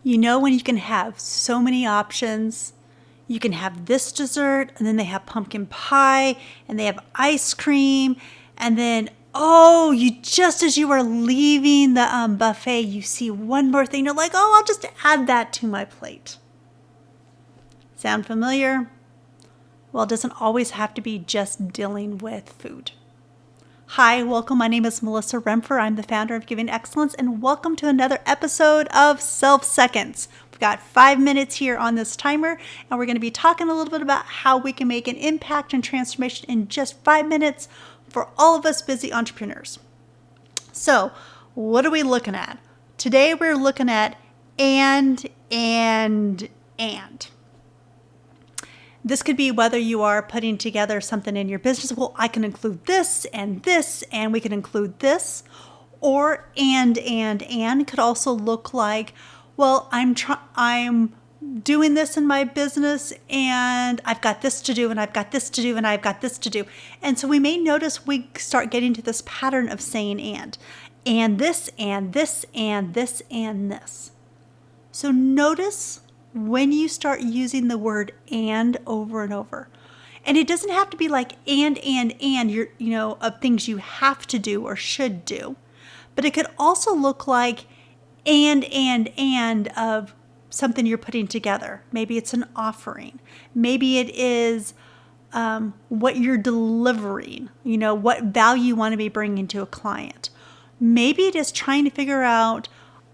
You know when you can have so many options. You can have this dessert, and then they have pumpkin pie, and they have ice cream, and then, oh, just as you are leaving the buffet, you see one more thing. You're like, oh, I'll just add that to my plate. Sound familiar? Well, it doesn't always have to be just dealing with food. Hi, welcome. My name is Melissa Remfer. I'm the founder of Giving Excellence, and welcome to another episode of Self Seconds. We've got 5 minutes here on this timer, and we're going to be talking a little bit about how we can make an impact and transformation in just 5 minutes for all of us busy entrepreneurs. So, what are we looking at? Today, we're looking at and. This could be whether you are putting together something in your business. Well, I can include this, and we can include this. Or and could also look like, well, I'm doing this in my business, and I've got this to do, and I've got this to do, and I've got this to do. And so we may notice we start getting to this pattern of saying and this, and this, and this, and this. So notice when you start using the word and over and over. And it doesn't have to be like and of things you have to do or should do. But it could also look like and of something you're putting together. Maybe it's an offering. Maybe it is what you're delivering, what value you want to be bringing to a client. Maybe it is trying to figure out,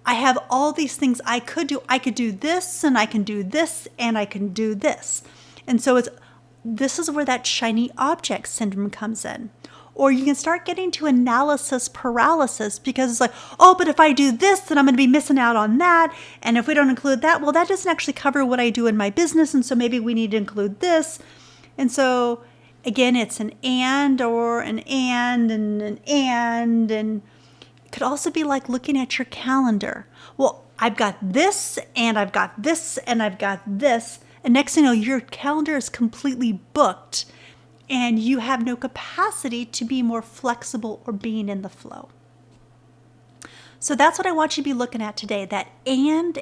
I have all these things I could do. I could do this, and I can do this, and I can do this. And so this is where that shiny object syndrome comes in. Or you can start getting to analysis paralysis, because it's like, oh, but if I do this, then I'm going to be missing out on that. And if we don't include that, well, that doesn't actually cover what I do in my business. And so maybe we need to include this. And so again, it's an and, or an and it could also be like looking at your calendar. Well, I've got this, and I've got this, and I've got this. And next thing you know, your calendar is completely booked, and you have no capacity to be more flexible or being in the flow. So that's what I want you to be looking at today, that and.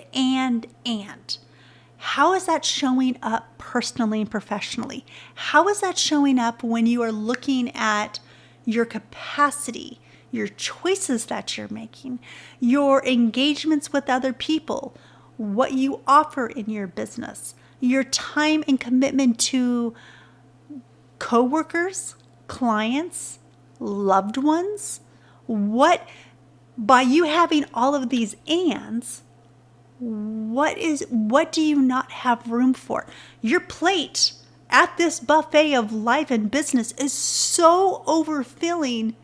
How is that showing up personally and professionally? How is that showing up when you are looking at your capacity, your choices that you're making, your engagements with other people, what you offer in your business, your time and commitment to coworkers, clients, loved ones? What, by you having all of these ands, what do you not have room for? Your plate at this buffet of life and business is so overfilling.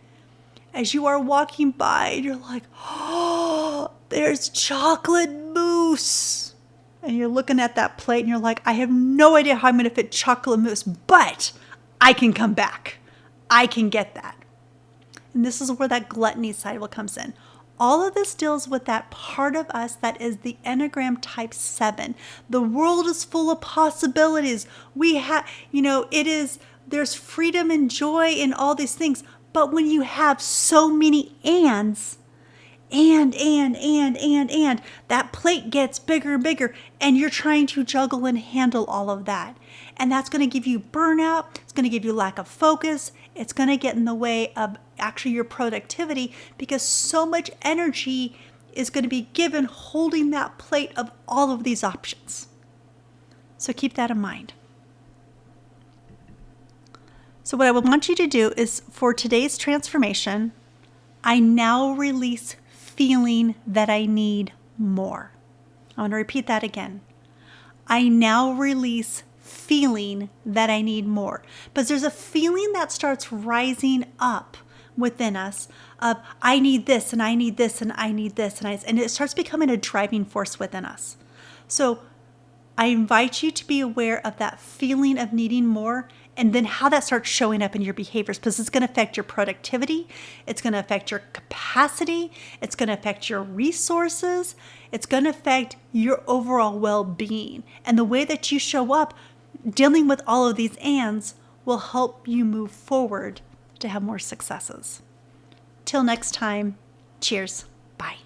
As you are walking by, and you're like, oh, there's chocolate mousse. And you're looking at that plate, and you're like, I have no idea how I'm going to fit chocolate mousse, but I can come back. I can get that. And this is where that gluttony side comes in. All of this deals with that part of us that is the Enneagram Type 7. The world is full of possibilities. We have, there's freedom and joy in all these things. But when you have so many ands, and, that plate gets bigger and bigger, and you're trying to juggle and handle all of that. And that's going to give you burnout. It's going to give you lack of focus. It's going to get in the way of actually your productivity, because so much energy is going to be given holding that plate of all of these options. So keep that in mind. So what I would want you to do is, for today's transformation, I now release feeling that I need more. I want to repeat that again. I now release feeling that I need more. Because there's a feeling that starts rising up within us of, I need this, and I need this, and I need this, and it starts becoming a driving force within us. So I invite you to be aware of that feeling of needing more, and then how that starts showing up in your behaviors, because it's going to affect your productivity, it's going to affect your capacity, it's going to affect your resources, it's going to affect your overall well-being. And the way that you show up dealing with all of these ands will help you move forward to have more successes. Till next time, cheers. Bye.